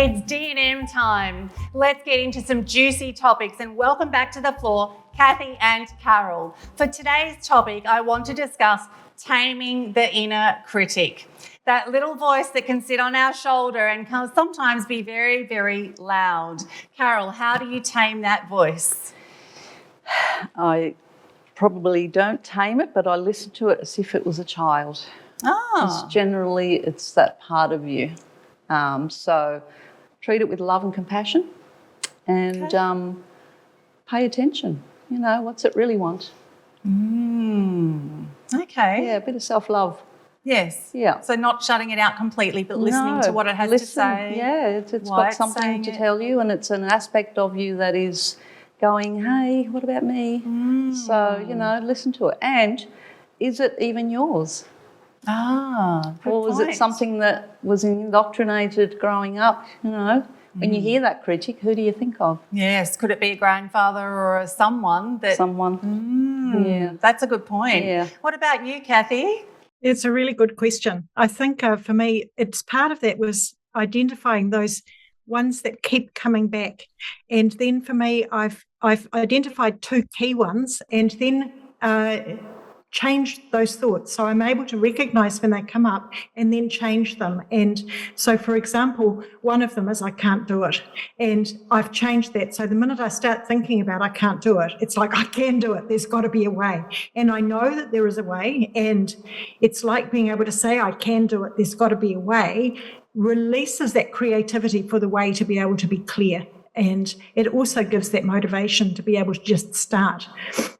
It's D&M time. Let's get into some juicy topics and welcome back to the floor, Cathy and Carol. For today's topic, I want to discuss taming the inner critic. That little voice that can sit on our shoulder and can sometimes be very, very loud. Carol, how do you tame that voice? I probably don't tame it, but I listen to it as if it was a child. Oh. Generally, it's that part of you. So treat it with love and compassion and pay attention. You know, what's it really want? Okay. Yeah, a bit of self-love. Yes. Yeah. So not shutting it out completely, but listening to what it has to say. Yeah, it's got something to tell you, and it's an aspect of you that is going, hey, what about me? So, you know, listen to it. And is it even yours? Or was it something that was indoctrinated growing up, you know? When you hear that critic, who do you think of? Yes. Could it be a grandfather or someone that... Yeah. That's a good point. Yeah. What about you, Cathy? It's a really good question. I think for me, it's part of that was identifying those ones that keep coming back. And then for me, I've identified two key ones and then changed those thoughts. So I'm able to recognise when they come up and then change them. And so, for example, one of them is I can't do it. And I've changed that. So the minute I start thinking about I can't do it, it's like I can do it. There's got to be a way. And I know that there is a way. And it's like being able to say I can do it. There's got to be a way. Releases that creativity for the way to be able to be clear. And it also gives that motivation to be able to just start.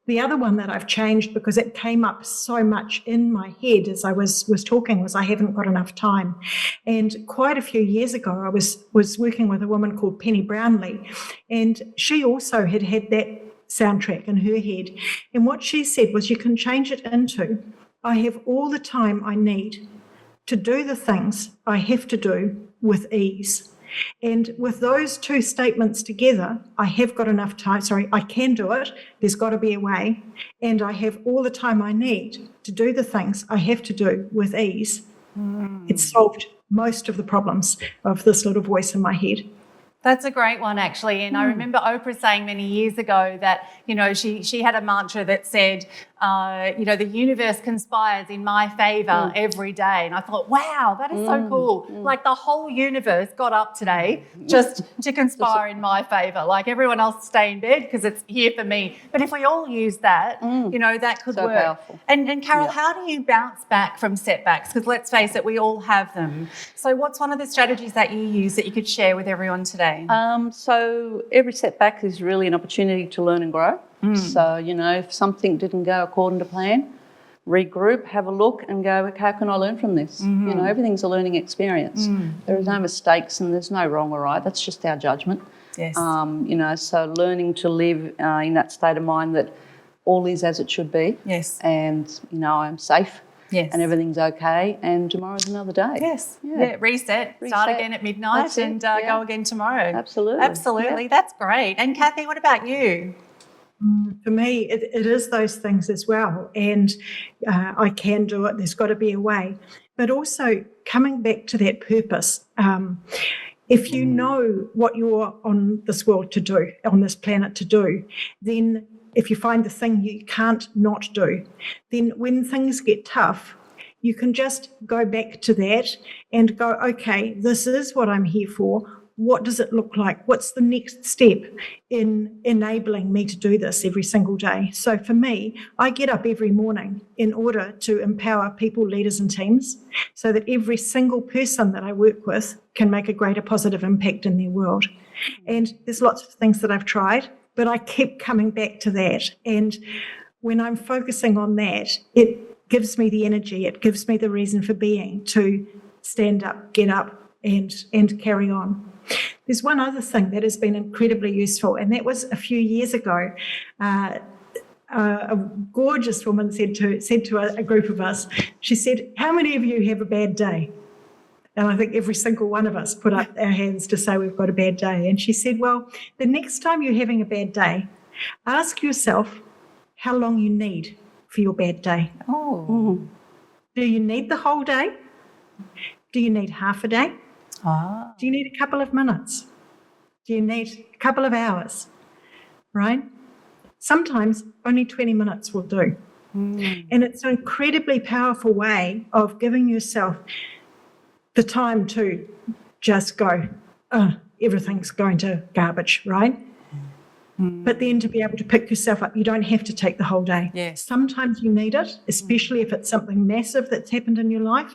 The other one that I've changed because it came up so much in my head as I was talking was I haven't got enough time. And quite a few years ago, I was working with a woman called Penny Brownlee, and she also had that soundtrack in her head. And what she said was you can change it into, I have all the time I need to do the things I have to do with ease. And with those two statements together, I have got enough time. I can do it. There's got to be a way. And I have all the time I need to do the things I have to do with ease. It's solved most of the problems of this little voice in my head. That's a great one, actually. And I remember Oprah saying many years ago that, you know, she had a mantra that said, you know, the universe conspires in my favour every day. And I thought, wow, that is so cool. Like the whole universe got up today just to conspire in my favour. Like everyone else stay in bed because it's here for me. But if we all use that, you know, that could work. Powerful. And Carol, how do you bounce back from setbacks? Because let's face it, we all have them. So what's one of the strategies that you use that you could share with everyone today? So every setback is really an opportunity to learn and grow. So, you know, if something didn't go according to plan, regroup, have a look and go, how can I learn from this? You know, everything's a learning experience. There is no mistakes and there's no wrong or right. That's just our judgment. Yes. You know, so learning to live in that state of mind that all is as it should be. Yes. And, you know, I'm safe. Yes. And everything's okay, and tomorrow's another day. Yes. Yeah. Reset, start again at midnight and go again tomorrow. Absolutely. Yeah. That's great. And Cathy, what about you? For me, it is those things as well. And I can do it. There's got to be a way. But also coming back to that purpose, if you know what you're on this world to do, on this planet to do, then if you find the thing you can't not do, then when things get tough, you can just go back to that and go, okay, this is what I'm here for. What does it look like? What's the next step in enabling me to do this every single day? So for me, I get up every morning in order to empower people, leaders and teams so that every single person that I work with can make a greater positive impact in their world. And there's lots of things that I've tried, but I keep coming back to that. And when I'm focusing on that, it gives me the energy, it gives me the reason for being to stand up, get up and carry on. There's one other thing that has been incredibly useful, and that was a few years ago. A gorgeous woman said to a group of us, she said, how many of you have a bad day? And I think every single one of us put up our hands to say we've got a bad day. And she said, well, the next time you're having a bad day, ask yourself how long you need for your bad day. Oh. Do you need the whole day? Do you need half a day? Do you need a couple of minutes? Do you need a couple of hours? Right? Sometimes only 20 minutes will do. And it's an incredibly powerful way of giving yourself the time to just go, everything's going to garbage, right? But then to be able to pick yourself up, you don't have to take the whole day. Yes. Sometimes you need it, especially if it's something massive that's happened in your life.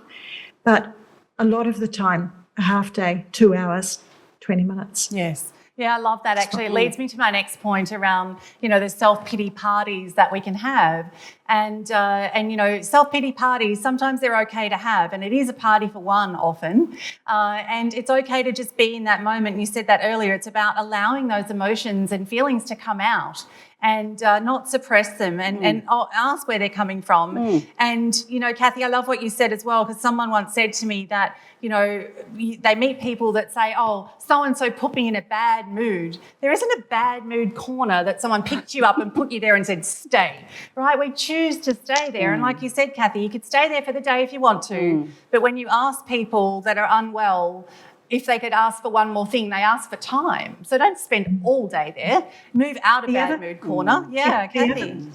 But a lot of the time, a half day, 2 hours, 20 minutes. Yes. Yeah, I love that. Actually, it leads me to my next point around, the self-pity parties that we can have. And self-pity parties, sometimes they're okay to have, and it is a party for one often. And it's okay to just be in that moment. You said that earlier. It's about allowing those emotions and feelings to come out and not suppress them and ask where they're coming from. And, Cathy, I love what you said as well, because someone once said to me that, they meet people that say, oh, so-and-so put me in a bad mood. There isn't a bad mood corner that someone picked you up and put you there and said, stay, right? We choose to stay there. And like you said, Cathy, you could stay there for the day if you want to. But when you ask people that are unwell, if they could ask for one more thing, they ask for time. So don't spend all day there. Move out of bad mood corner. Yeah, Cathy.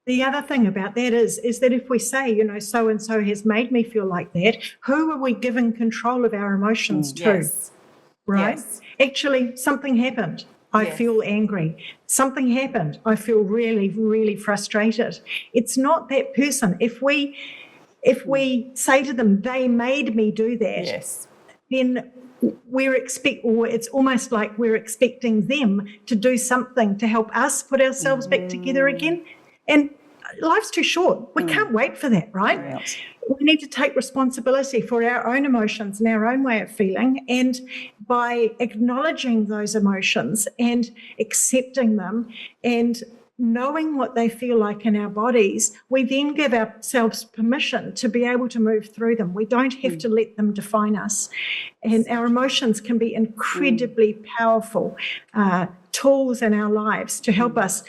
The other thing about that is that if we say, so-and-so has made me feel like that, who are we giving control of our emotions to? Yes. Right? Yes. Actually, something happened. I feel angry. Something happened. I feel really, really frustrated. It's not that person. If we say to them, they made me do that, then it's almost like we're expecting them to do something to help us put ourselves back together again. And life's too short. We can't wait for that, right? We need to take responsibility for our own emotions and our own way of feeling. And by acknowledging those emotions and accepting them and knowing what they feel like in our bodies, we then give ourselves permission to be able to move through them. We don't have to let them define us. And our emotions can be incredibly powerful tools in our lives to help us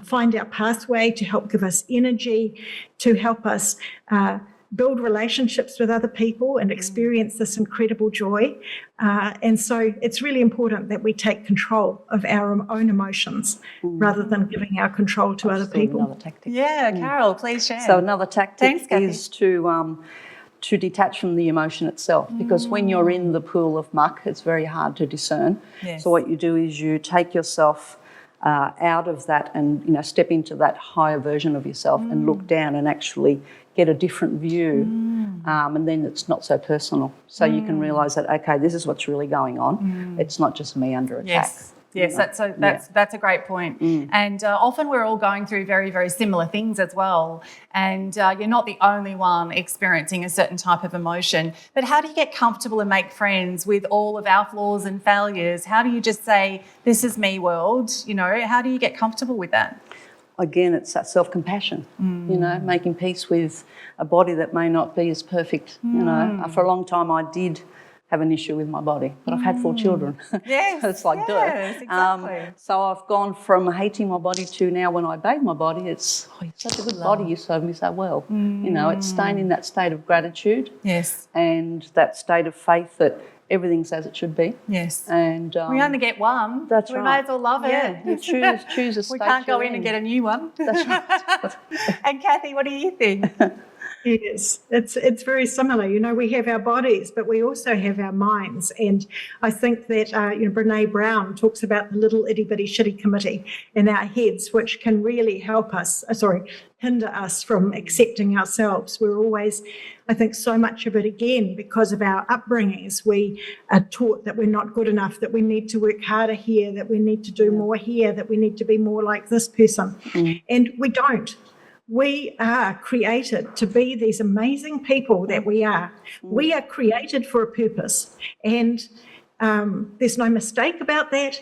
find our pathway, to help give us energy, to help us build relationships with other people and experience this incredible joy. And so it's really important that we take control of our own emotions rather than giving our control to other people. Another tactic. Yeah, Carol, please share. So another tactic Thanks, is to detach from the emotion itself, because when you're in the pool of muck, it's very hard to discern. Yes. So what you do is you take yourself out of that and step into that higher version of yourself and look down and actually get a different view, and then it's not so personal. So you can realise that, okay, this is what's really going on. It's not just me under attack. Yes, that's a great point. And often we're all going through very, very similar things as well. And you're not the only one experiencing a certain type of emotion. But how do you get comfortable and make friends with all of our flaws and failures? How do you just say, this is me, world? How do you get comfortable with that? Again, it's that self-compassion, making peace with a body that may not be as perfect. For a long time I did have an issue with my body, but I've had 4 children. Yes, It's like, yes, exactly. So I've gone from hating my body to now when I bathe my body, it's, you're such a good body, you serve me so well. It's staying in that state of gratitude. Yes. And that state of faith that everything's as it should be. Yes. And we only get one. That's we right. may as well love it. You choose a state. We can't go in and get a new one. That's right. And Cathy, what do you think? Yes, it's very similar. We have our bodies, but we also have our minds. And I think that Brene Brown talks about the little itty bitty shitty committee in our heads, which can really help us, hinder us from accepting ourselves. We're always, I think, so much of it, again, because of our upbringings. We are taught that we're not good enough, that we need to work harder here, that we need to do more here, that we need to be more like this person. And we don't. We are created to be these amazing people that we are. We are created for a purpose, and there's no mistake about that.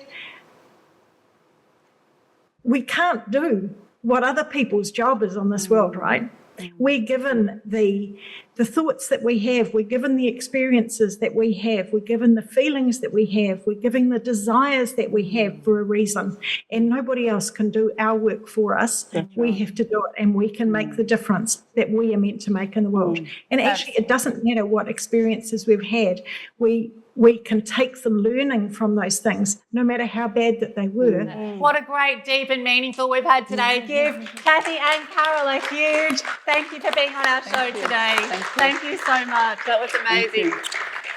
We can't do what other people's job is on this world, right? We're given the thoughts that we have, we're given the experiences that we have, we're given the feelings that we have, we're given the desires that we have for a reason, and nobody else can do our work for us. We have to do it, and we can make the difference that we are meant to make in the world. And actually, it doesn't matter what experiences we've had. We we can take some learning from those things, no matter how bad that they were. What a great, deep and meaningful we've had today. Give Cathy and Carol a huge thank you for being on our show today. Thank you so much. That was amazing.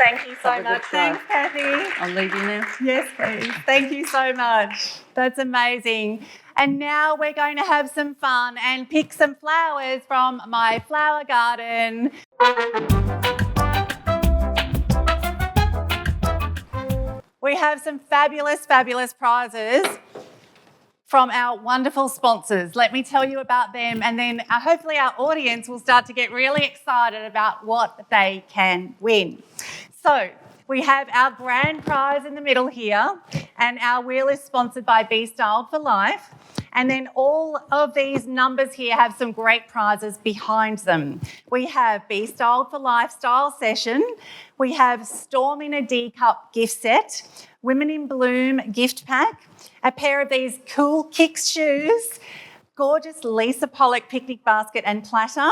Thank you so much. Thanks, Cathy. I'll leave you now. Yes, please. Thank you so much. That's amazing. And now we're going to have some fun and pick some flowers from my flower garden. We have some fabulous, fabulous prizes from our wonderful sponsors. Let me tell you about them, and then hopefully our audience will start to get really excited about what they can win. So we have our grand prize in the middle here, and our wheel is sponsored by Be Styled for Life. And then all of these numbers here have some great prizes behind them. We have Be Styled for Lifestyle Session. We have Storm in a D Cup gift set, Women in Bloom gift pack, a pair of these cool Kicks shoes, gorgeous Lisa Pollock picnic basket and platter,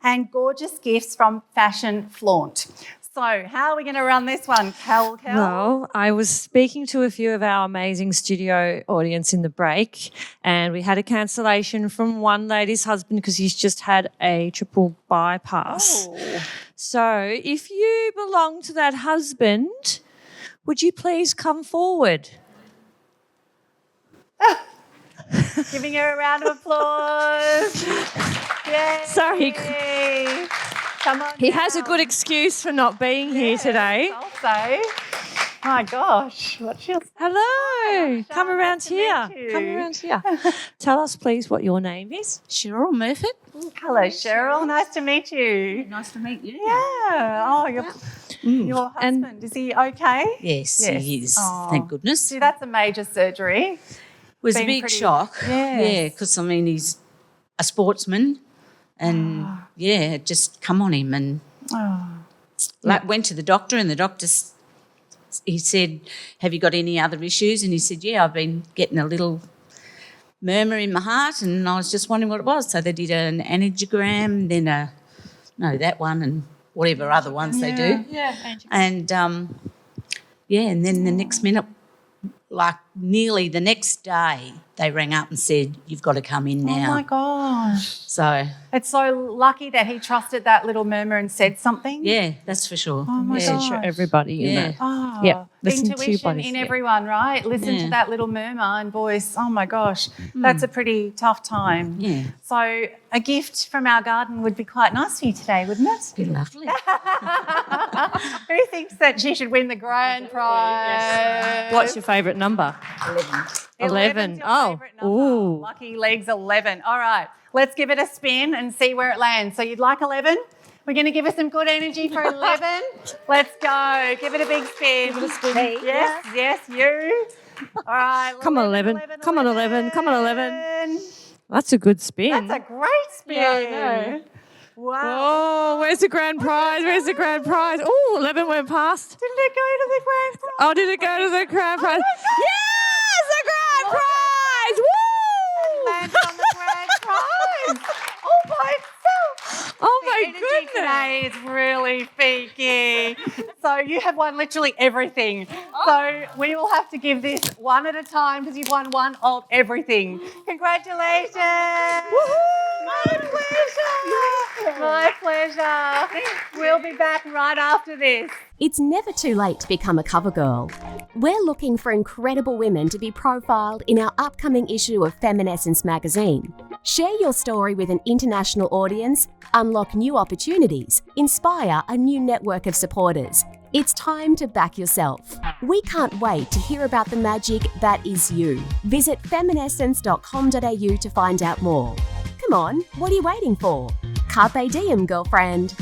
and gorgeous gifts from Fashion Flaunt. So how are we going to run this one, Kel? Well, I was speaking to a few of our amazing studio audience in the break, and we had a cancellation from one lady's husband because he's just had a triple bypass. Oh. So if you belong to that husband, would you please come forward? Giving her a round of applause. Yay. Sorry. Come on. He has a good excuse for not being here today. I'll say. My gosh, what's your... Hello. Come Shar, around nice to here. meet you. Come around here. Tell us, please, what your name is. Cheryl Murphy. Hello, Cheryl. Nice to meet you. Nice to meet you. Yeah. Oh, your husband, is he okay? Yes, Yes. he is. Oh. Thank goodness. See, that's a major surgery. It was a been big pretty- shock. Yes. Yeah, because, I mean, he's a sportsman and, yeah, it just come on him and went to the doctor and the doctor, he said, have you got any other issues? And he said, yeah, I've been getting a little murmur in my heart and I was just wondering what it was. So they did an angiogram, then that one and whatever other ones they do. Yeah. And, and then the next minute, like nearly the next day, they rang up and said, you've got to come in now. Oh, my gosh. So, It's so lucky that he trusted that little murmur and said something. yeah, that's for sure. Oh, my yeah. gosh. For everybody, you Yeah. know. Oh, Yeah, listen to your intuition bodies, in yeah. everyone, right? Listen to Yeah. that little murmur and voice. Oh my gosh, that's a pretty tough time. Yeah. So a gift from our garden would be quite nice for you today, wouldn't it? Be lovely. Who thinks that she should win the grand prize? What's your favourite number? 11. 11's your Oh, favourite number. ooh. Lucky legs 11. All right, let's give it a spin and see where it lands. So you'd like 11? We're going to give it some good energy for 11. Let's go. Give it a big spin. Yes, yes, you. All right. Come on, 11. Come on, 11. Come on, 11. That's a good spin. That's a great spin. Yeah, I know. Wow. Oh, where's the grand prize? Where's the grand prize? Oh, 11 went past. Didn't it go to the grand prize? Oh, did it go to the grand prize? Yes, the grand prize! Woo! Landed on the grand prize. All by itself. Oh, The my energy goodness. today is really peaky. So you have won literally everything. So we will have to give this one at a time because you've won one of everything. Congratulations. My pleasure. My pleasure. We'll be back right after this. It's never too late to become a cover girl. We're looking for incredible women to be profiled in our upcoming issue of Feminescence magazine. Share your story with an international audience, unlock new opportunities, inspire a new network of supporters. It's time to back yourself. We can't wait to hear about the magic that is you. Visit feminescence.com.au to find out more. Come on, what are you waiting for? Carpe diem, girlfriend.